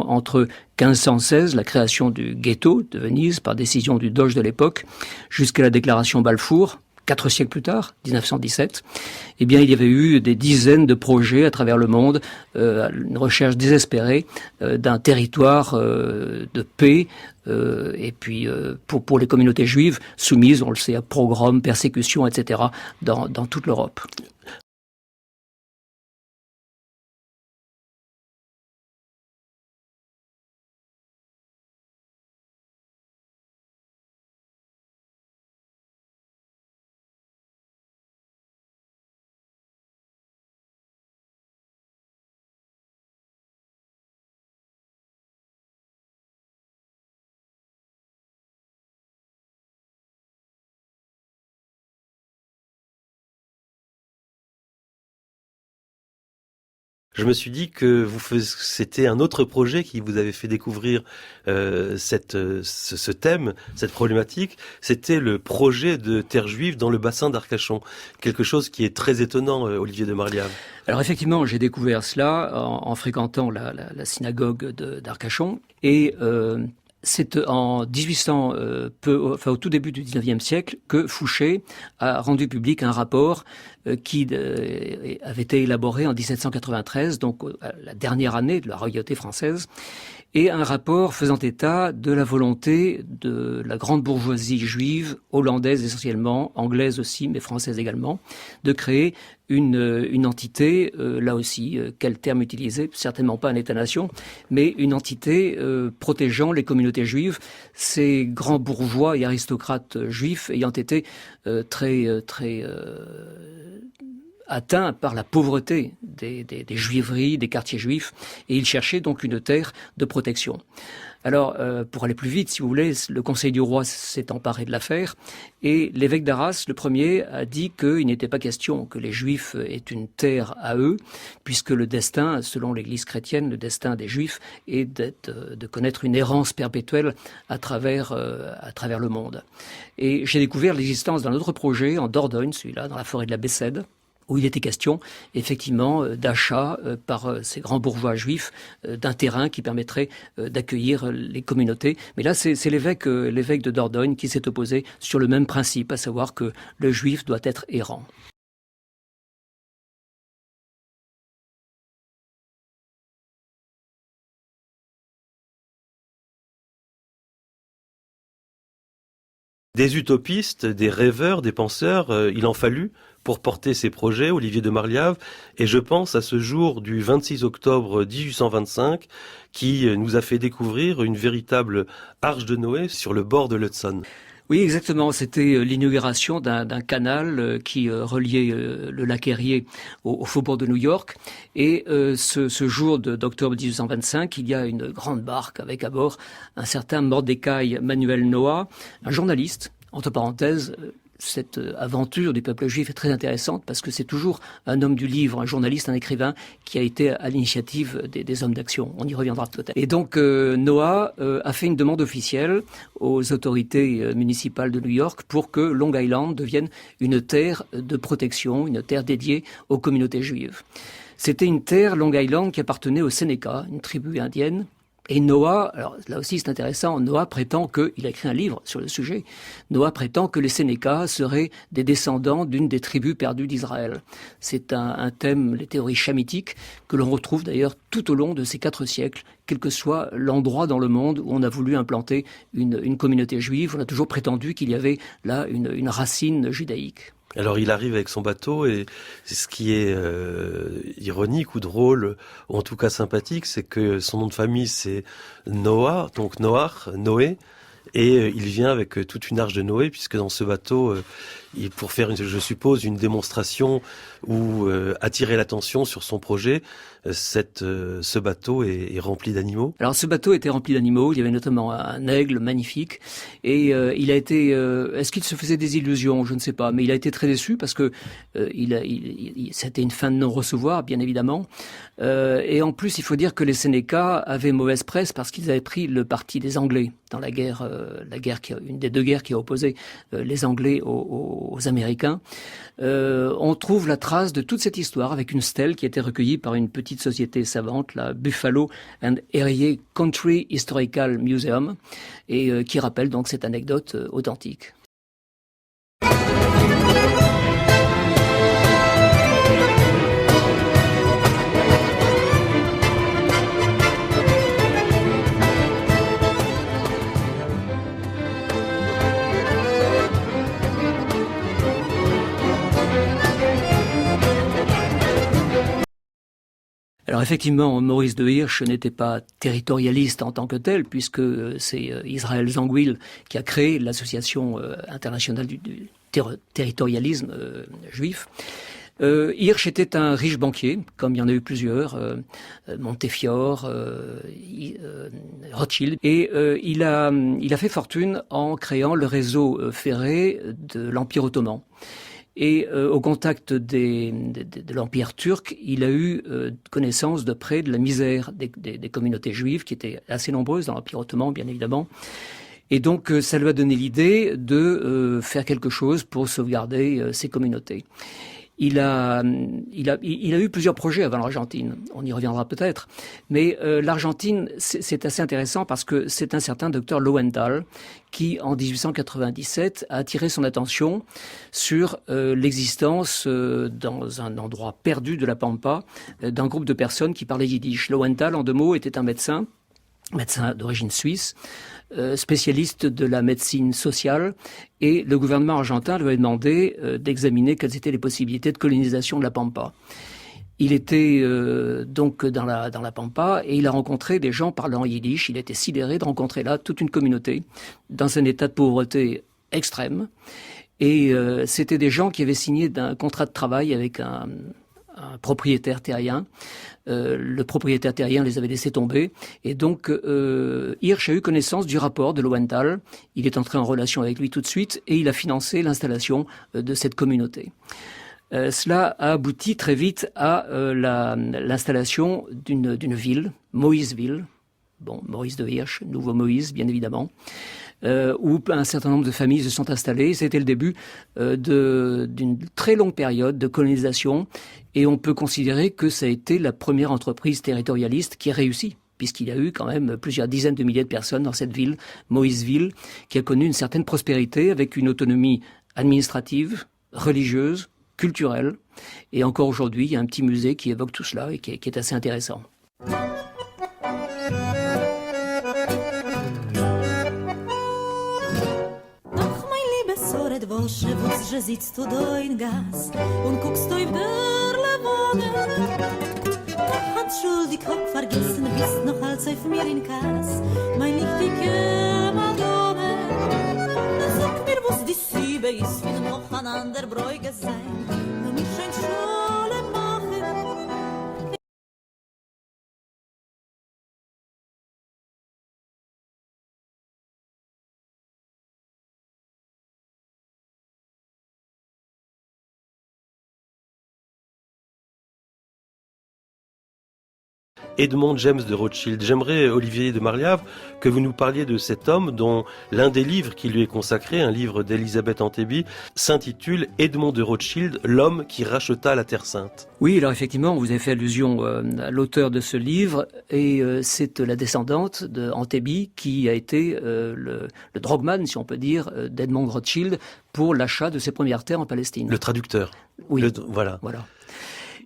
Entre 1516, la création du ghetto de Venise par décision du doge de l'époque, jusqu'à la déclaration Balfour, 4 siècles plus tard, 1917, eh bien, il y avait eu des dizaines de projets à travers le monde, une recherche désespérée d'un territoire de paix, et puis pour les communautés juives soumises, on le sait, à pogroms, persécutions, etc., dans toute l'Europe. Je me suis dit que c'était un autre projet qui vous avait fait découvrir ce thème, cette problématique. C'était le projet de terre juive dans le bassin d'Arcachon. Quelque chose qui est très étonnant, Olivier de Marliave. Alors effectivement, j'ai découvert cela en fréquentant la synagogue d'Arcachon. Et c'est en 1800, au tout début du 19e siècle, que Fouché a rendu public un rapport qui avait été élaboré en 1793, donc la dernière année de la royauté française, et un rapport faisant état de la volonté de la grande bourgeoisie juive, hollandaise essentiellement, anglaise aussi, mais française également, de créer une entité, là aussi, quel terme utiliser, certainement pas un État-nation, mais une entité protégeant les communautés juives, ces grands bourgeois et aristocrates juifs ayant été très atteints par la pauvreté des juiveries, des quartiers juifs, et il cherchait donc une terre de protection. Alors, pour aller plus vite, si vous voulez, le Conseil du roi s'est emparé de l'affaire, et l'évêque d'Arras, le premier, a dit qu'il n'était pas question que les Juifs aient une terre à eux, puisque le destin, selon l'Église chrétienne, le destin des Juifs est de connaître une errance perpétuelle à travers le monde. Et j'ai découvert l'existence d'un autre projet en Dordogne, celui-là, dans la forêt de la Bessède, où il était question, effectivement, d'achat par ces grands bourgeois juifs d'un terrain qui permettrait d'accueillir les communautés. Mais là, c'est l'évêque de Dordogne qui s'est opposé sur le même principe, à savoir que le juif doit être errant. Des utopistes, des rêveurs, des penseurs, il en fallut pour porter ces projets, Olivier de Marliave, et je pense à ce jour du 26 octobre 1825 qui nous a fait découvrir une véritable arche de Noé sur le bord de l'Hudson. Oui, exactement. C'était l'inauguration d'un canal qui reliait le lac Erie au faubourg de New York. Et ce jour d'octobre 1825, il y a une grande barque avec à bord un certain Mordecai Manuel Noah, un journaliste, entre parenthèses. Cette aventure du peuple juif est très intéressante parce que c'est toujours un homme du livre, un journaliste, un écrivain qui a été à l'initiative des hommes d'action. On y reviendra peut-être. Et donc Noah a fait une demande officielle aux autorités municipales de New York pour que Long Island devienne une terre de protection, une terre dédiée aux communautés juives. C'était une terre, Long Island, qui appartenait aux Sénéca, une tribu indienne. Et Noah, alors là aussi c'est intéressant, Noah prétend il a écrit un livre sur le sujet, Noah prétend que les Sénécas seraient des descendants d'une des tribus perdues d'Israël. C'est un thème, les théories chamitiques, que l'on retrouve d'ailleurs tout au long de ces 4 siècles, quel que soit l'endroit dans le monde où on a voulu implanter une communauté juive, on a toujours prétendu qu'il y avait là une racine judaïque. Alors il arrive avec son bateau et ce qui est ironique ou drôle, ou en tout cas sympathique, c'est que son nom de famille c'est Noah, donc Noé, et il vient avec toute une arche de Noé, puisque dans ce bateau, pour faire, je suppose, une démonstration ou attirer l'attention sur son projet, ce bateau est rempli d'animaux. Alors ce bateau était rempli d'animaux, il y avait notamment un aigle magnifique, et il a été, est-ce qu'il se faisait des illusions, je ne sais pas, mais il a été très déçu parce que c'était une fin de non-recevoir, bien évidemment, et en plus il faut dire que les Sénécas avaient mauvaise presse parce qu'ils avaient pris le parti des Anglais dans la guerre la guerre une des deux guerres qui a opposé les Anglais aux Américains. On trouve la trace de toute cette histoire avec une stèle qui a été recueillie par une petite société savante, la Buffalo and Erie Country Historical Museum, et qui rappelle donc cette anecdote authentique. Alors effectivement, Maurice de Hirsch n'était pas territorialiste en tant que tel, puisque c'est Israël Zangwill qui a créé l'association internationale du territorialisme juif. Hirsch était un riche banquier, comme il y en a eu plusieurs, Montefiore, Rothschild, et il a fait fortune en créant le réseau ferré de l'Empire ottoman. Et au contact de l'Empire turc, il a eu connaissance de près de la misère des communautés juives, qui étaient assez nombreuses dans l'Empire ottoman, bien évidemment. Et donc, ça lui a donné l'idée de faire quelque chose pour sauvegarder ces communautés. Il a eu plusieurs projets avant l'Argentine. On y reviendra peut-être. Mais l'Argentine, c'est assez intéressant parce que c'est un certain docteur Lowenthal qui, en 1897, a attiré son attention sur l'existence dans un endroit perdu de la Pampa d'un groupe de personnes qui parlaient yiddish. Lowenthal, en deux mots, était un médecin d'origine suisse, spécialiste de la médecine sociale, et le gouvernement argentin lui avait demandé d'examiner quelles étaient les possibilités de colonisation de la Pampa. Il était donc dans la Pampa et il a rencontré des gens parlant yiddish. Il était sidéré de rencontrer là toute une communauté dans un état de pauvreté extrême. Et c'était des gens qui avaient signé un contrat de travail avec un propriétaire terrien. Le propriétaire terrien les avait laissés tomber. Et donc, Hirsch a eu connaissance du rapport de Lowenthal. Il est entré en relation avec lui tout de suite et il a financé l'installation de cette communauté. Cela a abouti très vite à l'installation d'une ville, Moïseville. Bon, Maurice de Hirsch, nouveau Moïse, bien évidemment. Où un certain nombre de familles se sont installées. C'était le début d'une très longue période de colonisation et on peut considérer que ça a été la première entreprise territorialiste qui a réussi, puisqu'il y a eu quand même plusieurs dizaines de milliers de personnes dans cette ville, Moïseville, qui a connu une certaine prospérité avec une autonomie administrative, religieuse, culturelle. Et encore aujourd'hui, il y a un petit musée qui évoque tout cela et qui est assez intéressant. Że sitzt du da in Gas und guckst du in der Lewone. Entschuldig, hab vergessen, bist noch als auf mir in Gas, mein lichtige Madone. Sag mir, was die Siebe ist, wie noch an ander Bräuge sein, nur mich scheint Schule machen. Edmond James de Rothschild. J'aimerais, Olivier de Marliave, que vous nous parliez de cet homme dont l'un des livres qui lui est consacré, un livre d'Elisabeth Antebi, s'intitule Edmond de Rothschild, l'homme qui racheta la Terre Sainte. Oui, alors effectivement, vous avez fait allusion à l'auteur de ce livre, et c'est la descendante de Antebi qui a été le drogman, si on peut dire, d'Edmond Rothschild pour l'achat de ses premières terres en Palestine. Le traducteur. Oui, voilà.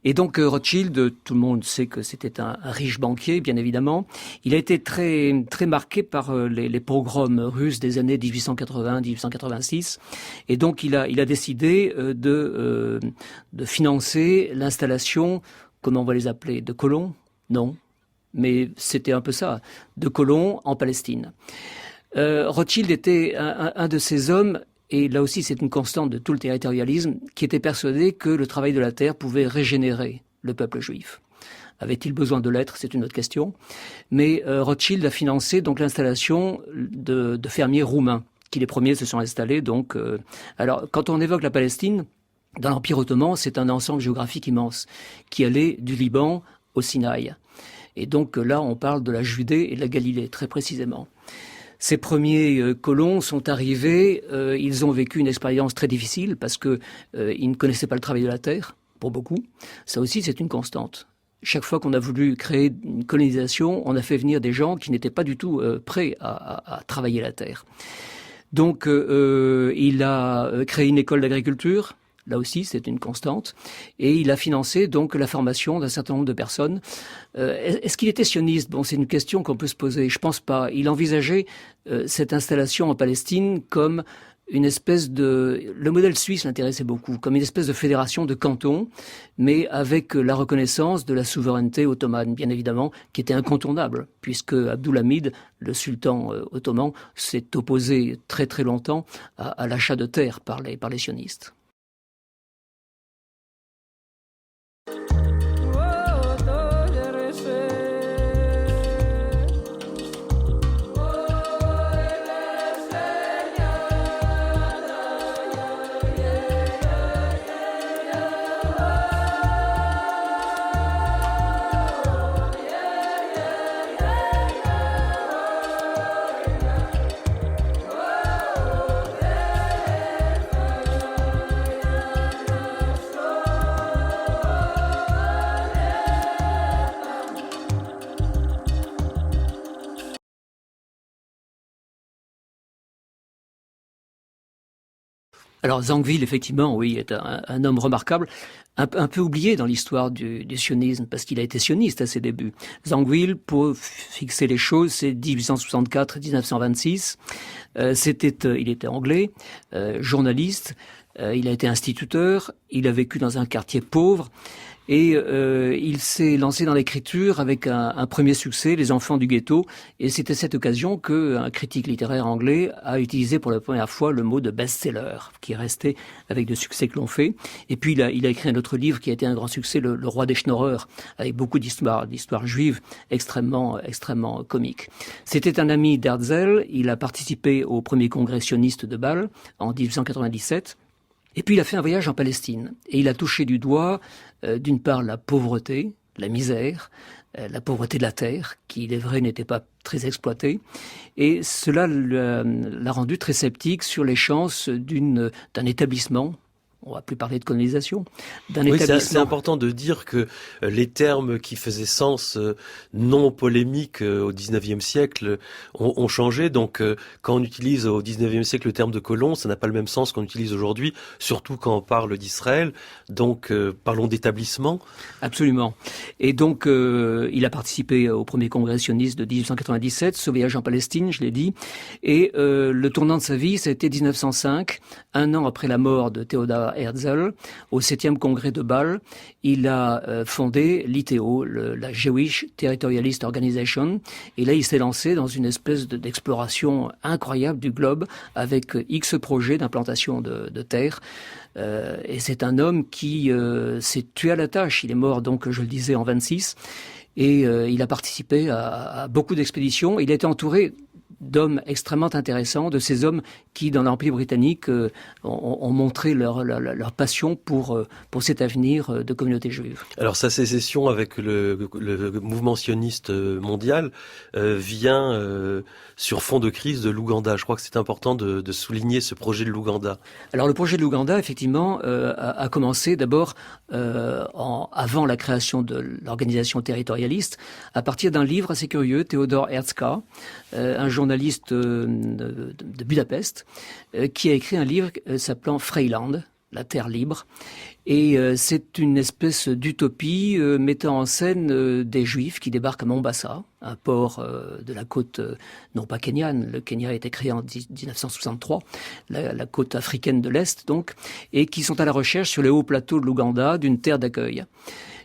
Et donc Rothschild, tout le monde sait que c'était un riche banquier, bien évidemment. Il a été très très marqué par les pogroms russes des années 1880-1886, et donc il a décidé de financer l'installation, comment on va les appeler, de colons? Non, mais c'était un peu ça, de colons en Palestine. Rothschild était un de ces hommes. Et là aussi, c'est une constante de tout le territorialisme, qui était persuadé que le travail de la terre pouvait régénérer le peuple juif. Avait-il besoin de l'être? C'est une autre question. Mais Rothschild a financé donc l'installation de fermiers roumains, qui les premiers se sont installés. Donc, alors, quand on évoque la Palestine, dans l'Empire ottoman, c'est un ensemble géographique immense, qui allait du Liban au Sinaï. Et donc là, on parle de la Judée et de la Galilée, très précisément. Ces premiers colons sont arrivés, ils ont vécu une expérience très difficile parce que ils ne connaissaient pas le travail de la terre, pour beaucoup. Ça aussi, c'est une constante. Chaque fois qu'on a voulu créer une colonisation, on a fait venir des gens qui n'étaient pas du tout prêts à travailler la terre. Donc, il a créé une école d'agriculture. Là aussi, c'est une constante. Et il a financé donc la formation d'un certain nombre de personnes. Est-ce qu'il était sioniste? Bon, c'est une question qu'on peut se poser. Je pense pas. Il envisageait cette installation en Palestine comme une espèce de... Le modèle suisse l'intéressait beaucoup, comme une espèce de fédération de cantons, mais avec la reconnaissance de la souveraineté ottomane, bien évidemment, qui était incontournable, puisque Abdulhamid, le sultan ottoman, s'est opposé très très longtemps à l'achat de terres par les sionistes. Alors Zangwill, effectivement, oui, est un homme remarquable, un peu oublié dans l'histoire du sionisme, parce qu'il a été sioniste à ses débuts. Zangwill, pour fixer les choses, c'est 1864-1926. Il était anglais, journaliste, il a été instituteur, il a vécu dans un quartier pauvre, et il s'est lancé dans l'écriture avec un premier succès, Les Enfants du ghetto, et c'est à cette occasion qu'un critique littéraire anglais a utilisé pour la première fois le mot de best-seller, qui est resté avec de succès que l'on fait. Et puis il a écrit un autre livre qui a été un grand succès, Le Roi des Schnorreurs, avec beaucoup d'histoires juives extrêmement comiques. C'était un ami d'Herzl, il a participé au premier congrès sioniste de Bâle en 1897. Et puis il a fait un voyage en Palestine et il a touché du doigt, d'une part, la pauvreté, la misère, la pauvreté de la terre, qui, il est vrai, n'était pas très exploitée. Et cela l'a rendu très sceptique sur les chances d'un établissement. On va plus parler de colonisation, d'un établissement. C'est important de dire que les termes qui faisaient sens non polémiques au XIXe siècle ont changé. Donc, quand on utilise au XIXe siècle le terme de colon, ça n'a pas le même sens qu'on utilise aujourd'hui, surtout quand on parle d'Israël. Donc, parlons d'établissement. Absolument. Et donc, il a participé au premier congrès sioniste de 1897, ce voyage en Palestine, je l'ai dit. Et le tournant de sa vie, ça a été 1905, un an après la mort de Theodor Herzl, au 7e congrès de Bâle. Il a fondé l'ITO, la Jewish Territorialist Organization, et là il s'est lancé dans une espèce d'exploration incroyable du globe avec X projets d'implantation de terre. Et c'est un homme qui s'est tué à la tâche. Il est mort donc, je le disais, en 26, et il a participé à beaucoup d'expéditions. Il a été entouré d'hommes extrêmement intéressants, de ces hommes qui, dans l'Empire britannique, ont montré leur passion pour cet avenir de communauté juive. Alors sa sécession avec le mouvement sioniste mondial vient sur fond de crise de l'Ouganda. Je crois que c'est important de souligner ce projet de l'Ouganda. Alors le projet de l'Ouganda, effectivement, a commencé d'abord avant la création de l'organisation territorialiste, à partir d'un livre assez curieux, Theodor Herzl, un journaliste de Budapest, qui a écrit un livre s'appelant Freiland, la terre libre. Et c'est une espèce d'utopie mettant en scène des Juifs qui débarquent à Mombasa, un port de la côte, non pas kenyane, le Kenya a été créé en 1963, la côte africaine de l'Est donc, et qui sont à la recherche sur les hauts plateaux de l'Ouganda d'une terre d'accueil.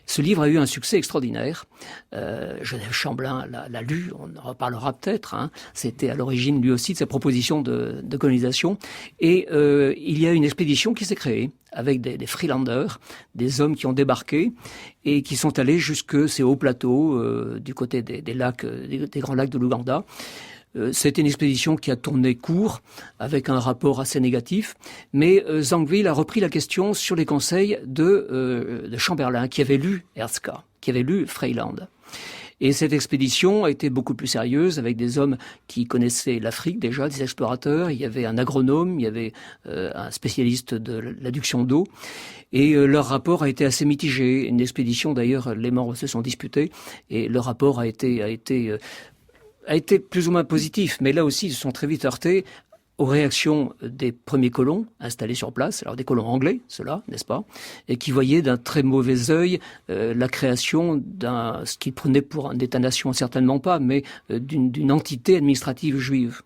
Ce livre a eu un succès extraordinaire. Genève Chamblin l'a lu, on en reparlera peut-être. C'était à l'origine lui aussi de sa proposition de colonisation. Et il y a une expédition qui s'est créée avec des Freelanders, des hommes qui ont débarqué et qui sont allés jusque ces hauts plateaux du côté des lacs, des grands lacs de l'Ouganda. C'était une expédition qui a tourné court, avec un rapport assez négatif, mais Zangwill a repris la question sur les conseils de Chamberlain, qui avait lu Herzl, qui avait lu Freiland. Et cette expédition a été beaucoup plus sérieuse, avec des hommes qui connaissaient l'Afrique déjà, des explorateurs. Il y avait un agronome, il y avait un spécialiste de l'adduction d'eau. Et leur rapport a été assez mitigé. Une expédition, d'ailleurs, les membres se sont disputés, et le rapport a été plus ou moins positif. Mais là aussi, ils se sont très vite heurtés aux réactions des premiers colons installés sur place, alors des colons anglais, ceux-là, n'est-ce pas, et qui voyaient d'un très mauvais œil la création ce qu'ils prenaient pour un État-nation, certainement pas, mais d'une entité administrative juive.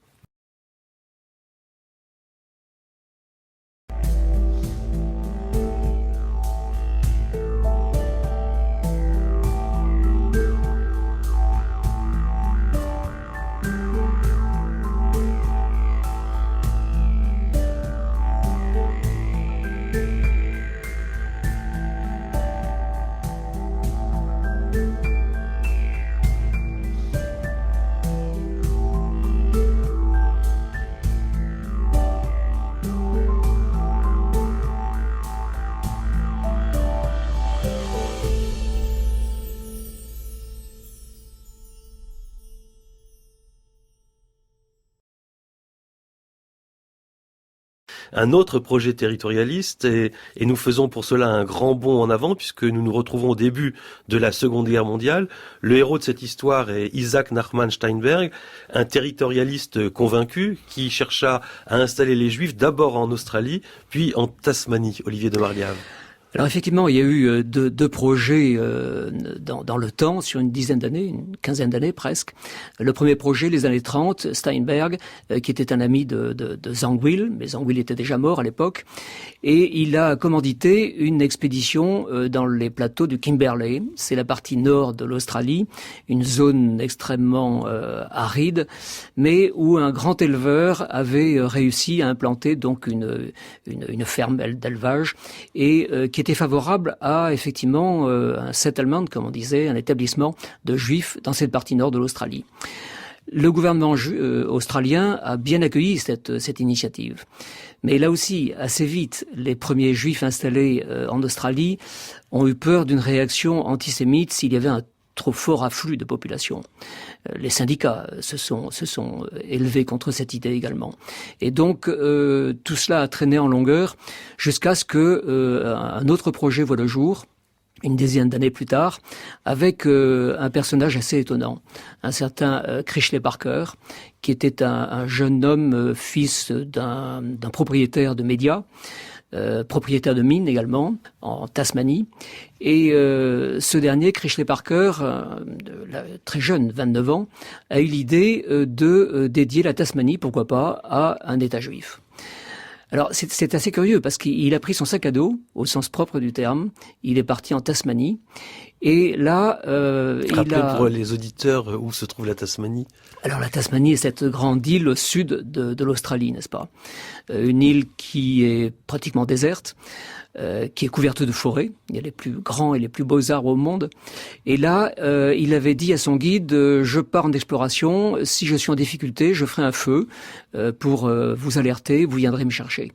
Un autre projet territorialiste et nous faisons pour cela un grand bond en avant puisque nous nous retrouvons au début de la Seconde Guerre mondiale. Le héros de cette histoire est Isaac Nachman Steinberg, un territorialiste convaincu qui chercha à installer les Juifs d'abord en Australie puis en Tasmanie. Olivier de Marliave. Alors effectivement, il y a eu deux projets dans le temps, sur une dizaine d'années, une quinzaine d'années presque. Le premier projet, les années 30, Steinberg, qui était un ami de Zangwill, mais Zangwill était déjà mort à l'époque, et il a commandité une expédition dans les plateaux du Kimberley. C'est la partie nord de l'Australie, une zone extrêmement aride, mais où un grand éleveur avait réussi à implanter donc une ferme d'élevage et qui était favorable à effectivement un settlement, comme on disait, un établissement de juifs dans cette partie nord de l'Australie. Le gouvernement australien a bien accueilli cette initiative. Mais là aussi, assez vite, les premiers juifs installés en Australie ont eu peur d'une réaction antisémite s'il y avait un trop fort afflux de population. Les syndicats se sont élevés contre cette idée également. Et donc, tout cela a traîné en longueur jusqu'à ce que un autre projet voit le jour, une dizaine d'années plus tard, avec un personnage assez étonnant, un certain Crishley Parker, qui était un jeune homme, fils d'un propriétaire de médias, propriétaire de mines également, en Tasmanie. Et ce dernier, Crishley Parker, très jeune, 29 ans, a eu l'idée de dédier la Tasmanie, pourquoi pas, à un État juif. Alors c'est assez curieux parce qu'il a pris son sac à dos, au sens propre du terme, il est parti en Tasmanie, et là pour les auditeurs où se trouve la Tasmanie. Alors la Tasmanie est cette grande île au sud de l'Australie, n'est-ce pas? Une île qui est pratiquement déserte, qui est couverte de forêts. Il y a les plus grands et les plus beaux arbres au monde. Et là, il avait dit à son guide, je pars en exploration, si je suis en difficulté, je ferai un feu pour vous alerter, vous viendrez me chercher.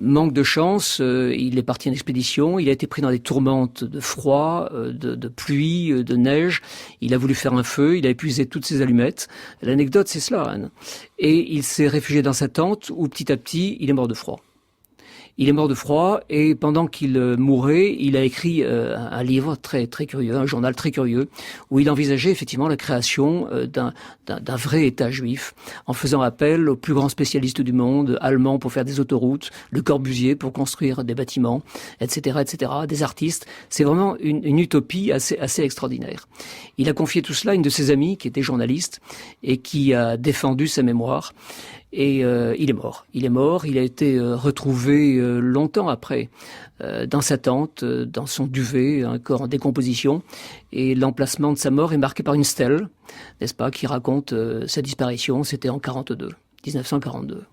Manque de chance, il est parti en expédition, il a été pris dans des tourmentes de froid, de pluie, de neige. Il a voulu faire un feu, il a épuisé toutes ses allumettes. L'anecdote, c'est cela, Anne. Et il s'est réfugié dans sa tente où petit à petit, il est mort de froid. Il est mort de froid et pendant qu'il mourait, il a écrit un livre très très curieux, un journal très curieux, où il envisageait effectivement la création d'un vrai État juif, en faisant appel aux plus grands spécialistes du monde, allemands pour faire des autoroutes, Le Corbusier pour construire des bâtiments, etc., etc., des artistes. C'est vraiment une utopie assez extraordinaire. Il a confié tout cela à une de ses amies qui était journaliste et qui a défendu sa mémoire. Et il est mort. Il a été retrouvé longtemps après dans sa tente, dans son duvet, un corps en décomposition. Et l'emplacement de sa mort est marqué par une stèle, n'est-ce pas, qui raconte sa disparition. C'était en 1942.